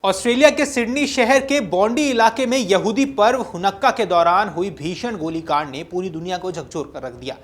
Australia के Sydney शहर के बॉन्डी इलाके में यहूदी पर्व हुनक्का के दौरान हुई भीषण गोलीकांड ने पूरी दुनिया को झकझोर कर रख दिया।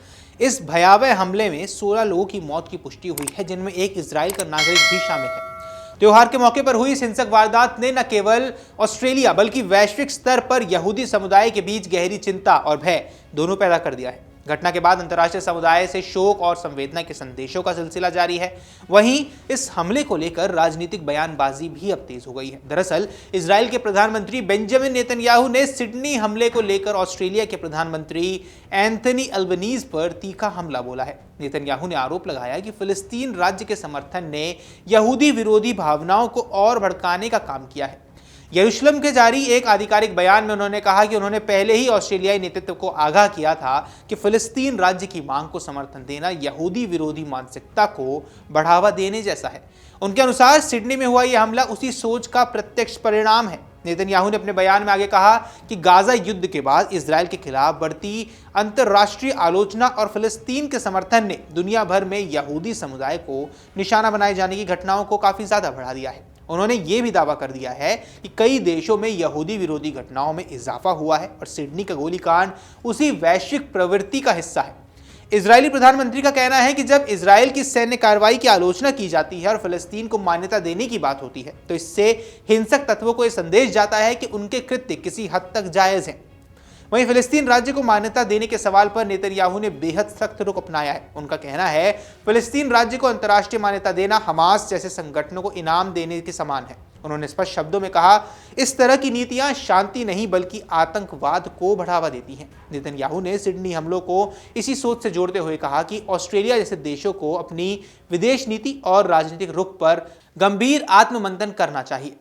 इस भयावह हमले में 16 लोगों की मौत की पुष्टि हुई है, जिनमें एक इजराइल का नागरिक भी शामिल है। त्योहार के मौके पर हुई इस हिंसक वारदात ने न केवल ऑस्ट्रेलिया बल्कि वैश्विक स्तर पर यहूदी समुदाय के बीच गहरी चिंता और भय दोनों पैदा कर दिया है। घटना के बाद अंतर्राष्ट्रीय समुदाय से शोक और संवेदना के संदेशों का सिलसिला जारी है। वहीं इस हमले को लेकर राजनीतिक बयानबाजी भी अब तेज हो गई है। दरअसल इजराइल के प्रधानमंत्री बेंजामिन नेतन्याहू ने सिडनी हमले को लेकर ऑस्ट्रेलिया के प्रधानमंत्री एंथनी अल्बनीज पर तीखा हमला बोला है। नेतन्याहू ने आरोप लगाया कि फिलिस्तीन राज्य के समर्थन ने यहूदी विरोधी भावनाओं को और भड़काने का काम किया है। यरूशलेम के जारी एक आधिकारिक बयान में उन्होंने कहा कि उन्होंने पहले ही ऑस्ट्रेलियाई नेतृत्व को आगाह किया था कि फिलिस्तीन राज्य की मांग को समर्थन देना यहूदी विरोधी मानसिकता को बढ़ावा देने जैसा है। उनके अनुसार सिडनी में हुआ यह हमला उसी सोच का प्रत्यक्ष परिणाम है। नेतन्याहू ने अपने बयान में आगे कहा कि गाजा युद्ध के बाद इजराइल के खिलाफ बढ़ती अंतर्राष्ट्रीय आलोचना और फिलिस्तीन के समर्थन ने दुनिया भर में यहूदी समुदाय को निशाना बनाए जाने की घटनाओं को काफी ज्यादा बढ़ा दिया है। उन्होंने ये भी दावा कर दिया है कि कई देशों में यहूदी विरोधी घटनाओं में इजाफा हुआ है और सिडनी का गोलीकांड उसी वैश्विक प्रवृत्ति का हिस्सा है। इजरायली प्रधानमंत्री का कहना है कि जब इजराइल की सैन्य कार्रवाई की आलोचना की जाती है और फिलिस्तीन को मान्यता देने की बात होती है तो इससे हिंसक तत्वों को यह संदेश जाता है कि उनके कृत्य किसी हद तक जायज हैं। वहीं फिलिस्तीन राज्य को मान्यता देने के सवाल पर नेतन्याहू ने बेहद सख्त रुख अपनाया है। उनका कहना है फिलिस्तीन राज्य को अंतर्राष्ट्रीय मान्यता देना हमास जैसे संगठनों को इनाम देने के समान है। उन्होंने स्पष्ट शब्दों में कहा, इस तरह की नीतियां शांति नहीं बल्कि आतंकवाद को बढ़ावा देती हैं। नेतन्याहू ने सिडनी हमलों को इसी सोच से जोड़ते हुए कहा कि ऑस्ट्रेलिया जैसे देशों को अपनी विदेश नीति और राजनीतिक रुख पर गंभीर आत्ममंथन करना चाहिए।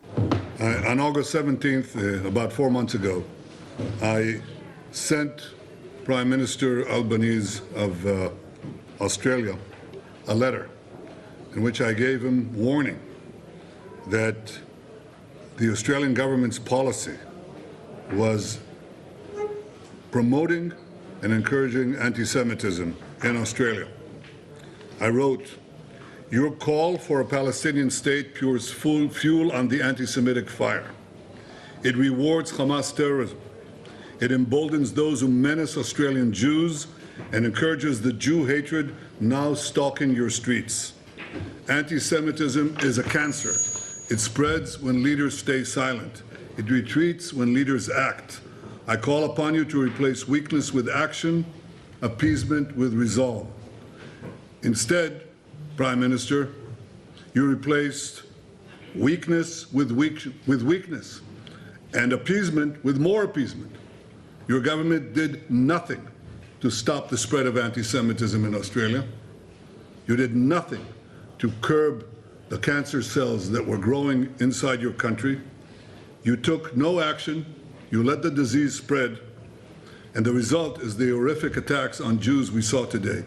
On August 17th, about 4 months ago, I sent Prime Minister Albanese of Australia a letter in which I gave him warning that the Australian government's policy was promoting and encouraging anti-Semitism in Australia. I wrote, "Your call for a Palestinian state pours fuel on the anti-Semitic fire. It rewards Hamas terrorism. It emboldens those who menace Australian Jews and encourages the Jew hatred now stalking your streets. Anti-Semitism is a cancer. It spreads when leaders stay silent. It retreats when leaders act. I call upon you to replace weakness with action, appeasement with resolve. Instead, Prime Minister, you replaced weakness with weakness and appeasement with more appeasement. Your government did nothing to stop the spread of anti-Semitism in Australia. You did nothing to curb the cancer cells that were growing inside your country. You took no action. You let the disease spread. And the result is the horrific attacks on Jews we saw today.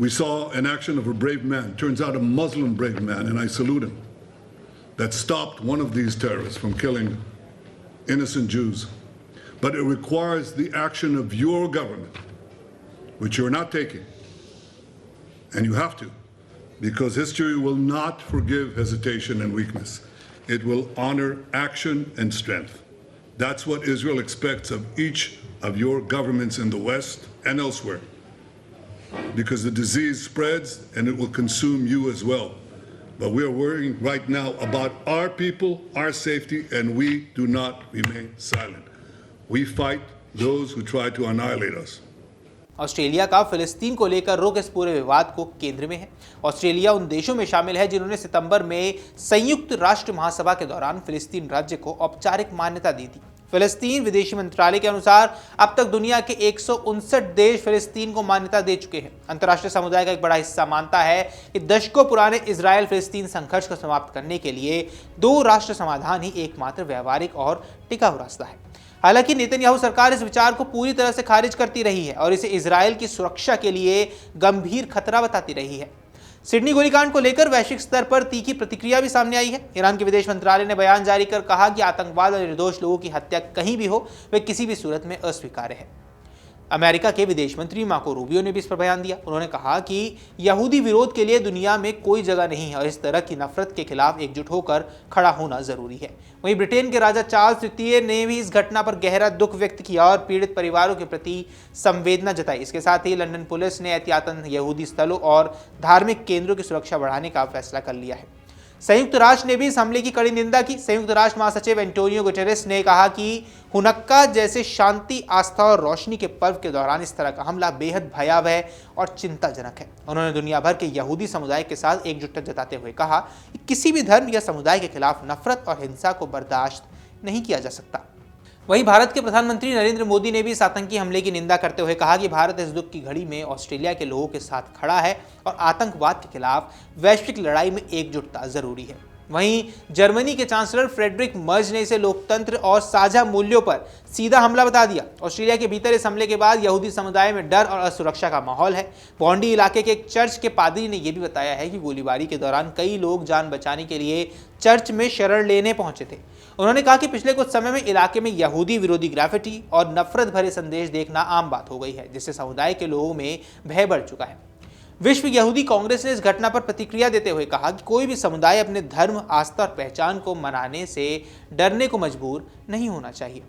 We saw an action of a brave man, turns out a Muslim brave man, and I salute him, that stopped one of these terrorists from killing innocent Jews. But it requires the action of your government, which you're not taking. And you have to, because history will not forgive hesitation and weakness. It will honor action and strength. That's what Israel expects of each of your governments in the West and elsewhere, because the disease spreads and it will consume you as well. But we are worrying right now about our people, our safety, and we do not remain silent. We fight those who try to annihilate us. Australia का फिलिस्तीन को लेकर रुख इस पूरे विवाद को केंद्र में है। ऑस्ट्रेलिया उन देशों में शामिल है जिन्होंने सितंबर में संयुक्त राष्ट्र महासभा के दौरान फिलिस्तीन राज्य को औपचारिक मान्यता दी थी। फिलिस्तीन विदेशी मंत्रालय के अनुसार अब तक दुनिया के 159 देश फिलिस्तीन को मान्यता दे चुके हैं। अंतर्राष्ट्रीय समुदाय का एक बड़ा हिस्सा मानता है कि दशकों पुराने इजराइल फिलिस्तीन संघर्ष को समाप्त करने के लिए 2 राष्ट्र समाधान ही एकमात्र व्यवहारिक और टिकाऊ रास्ता है। हालांकि नेतन्याहू सरकार इस विचार को पूरी तरह से खारिज करती रही है और इसे इजराइल की सुरक्षा के लिए गंभीर खतरा बताती रही है। सिडनी गोलीकांड को लेकर वैश्विक स्तर पर तीखी प्रतिक्रिया भी सामने आई है। ईरान के विदेश मंत्रालय ने बयान जारी कर कहा कि आतंकवाद और निर्दोष लोगों की हत्या कहीं भी हो, वह किसी भी सूरत में अस्वीकार्य है। अमेरिका के विदेश मंत्री मार्को रूबियो ने भी इस पर बयान दिया। उन्होंने कहा कि यहूदी विरोध के लिए दुनिया में कोई जगह नहीं है और इस तरह की नफरत के खिलाफ एकजुट होकर खड़ा होना जरूरी है। वहीं ब्रिटेन के राजा चार्ल्स तृतीय ने भी इस घटना पर गहरा दुख व्यक्त किया और पीड़ित परिवारों के प्रति संवेदना जताई। इसके साथ ही लंदन पुलिस ने एहतियातन यहूदी स्थलों और धार्मिक केंद्रों की सुरक्षा बढ़ाने का फैसला कर लिया है। संयुक्त राष्ट्र ने भी इस हमले की कड़ी निंदा की। संयुक्त राष्ट्र महासचिव एंटोनियो गुटेरेस ने कहा कि हुनक्का जैसे शांति, आस्था और रोशनी के पर्व के दौरान इस तरह का हमला बेहद भयावह और चिंताजनक है। उन्होंने दुनिया भर के यहूदी समुदाय के साथ एकजुटता जताते हुए कहा कि किसी भी धर्म या समुदाय के खिलाफ नफरत और हिंसा को बर्दाश्त नहीं किया जा सकता। वहीं भारत के प्रधानमंत्री नरेंद्र मोदी ने भी इस आतंकी हमले की निंदा करते हुए कहा कि भारत इस दुख की घड़ी में ऑस्ट्रेलिया के लोगों के साथ खड़ा है और आतंकवाद के खिलाफ वैश्विक लड़ाई में एकजुटता जरूरी है। वहीं जर्मनी के चांसलर फ्रेडरिक मर्ज ने इसे लोकतंत्र और साझा मूल्यों पर सीधा हमला बता दिया। ऑस्ट्रेलिया के भीतर इस हमले के बाद यहूदी समुदाय में डर और असुरक्षा का माहौल है। बॉन्डी इलाके के एक चर्च के पादरी ने यह भी बताया है कि गोलीबारी के दौरान कई लोग जान बचाने के लिए चर्च में शरण लेने पहुंचे थे। उन्होंने कहा कि पिछले कुछ समय में इलाके में यहूदी विरोधी ग्राफिटी और नफरत भरे संदेश देखना आम बात हो गई है, जिससे समुदाय के लोगों में भय बढ़ चुका है। विश्व यहूदी कांग्रेस ने इस घटना पर प्रतिक्रिया देते हुए कहा कि कोई भी समुदाय अपने धर्म, आस्था और पहचान को मनाने से डरने को मजबूर नहीं होना चाहिए।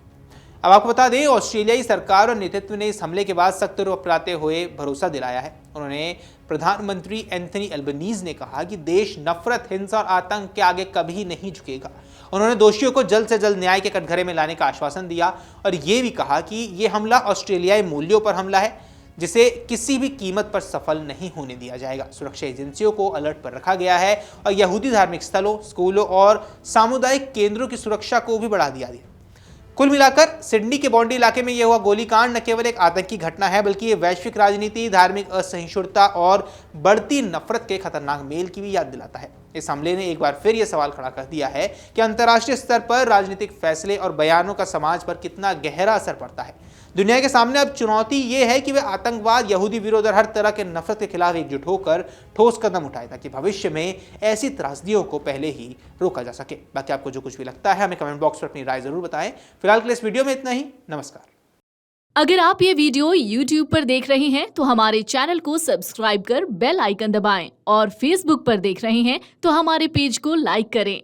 अब आपको बता दें, ऑस्ट्रेलियाई सरकार और नेतृत्व ने इस हमले के बाद सख्त रुख अपनाते हुए भरोसा दिलाया है। उन्होंने प्रधानमंत्री एंथनी अल्बनीज ने कहा कि देश नफरत, हिंसा और आतंक के आगे कभी नहीं झुकेगा। उन्होंने दोषियों को जल्द से जल्द न्याय के कटघरे में लाने का आश्वासन दिया और ये भी कहा कि ये हमला ऑस्ट्रेलियाई मूल्यों पर हमला है, जिसे किसी भी कीमत पर सफल नहीं होने दिया जाएगा। सुरक्षा एजेंसियों को अलर्ट पर रखा गया है और यहूदी धार्मिक स्थलों, स्कूलों और सामुदायिक केंद्रों की सुरक्षा को भी बढ़ा दिया गया। कुल मिलाकर सिडनी के बॉन्डी इलाके में यह हुआ गोलीकांड न केवल एक आतंकी घटना है, बल्कि ये वैश्विक राजनीति, धार्मिक असहिष्णुता और बढ़ती नफरत के खतरनाक मेल की भी याद दिलाता है। इस हमले ने एक बार फिर यह सवाल खड़ा कर दिया है कि अंतर्राष्ट्रीय स्तर पर राजनीतिक फैसले और बयानों का समाज पर कितना गहरा असर पड़ता है। दुनिया के सामने अब चुनौती यह है कि वे आतंकवाद, यहूदी विरोध और हर तरह के नफरत के खिलाफ एकजुट होकर ठोस कदम उठाए ताकि भविष्य में ऐसी त्रासदियों को पहले ही रोका जा सके। बाकी आपको जो कुछ भी लगता है हमें कमेंट बॉक्स में अपनी राय जरूर बताएं। फिलहाल के लिए इस वीडियो में इतना ही। नमस्कार। अगर आप ये वीडियो YouTube पर देख रहे हैं तो हमारे चैनल को सब्सक्राइब कर बेल आइकन दबाएं और Facebook पर देख रहे हैं तो हमारे पेज को लाइक करें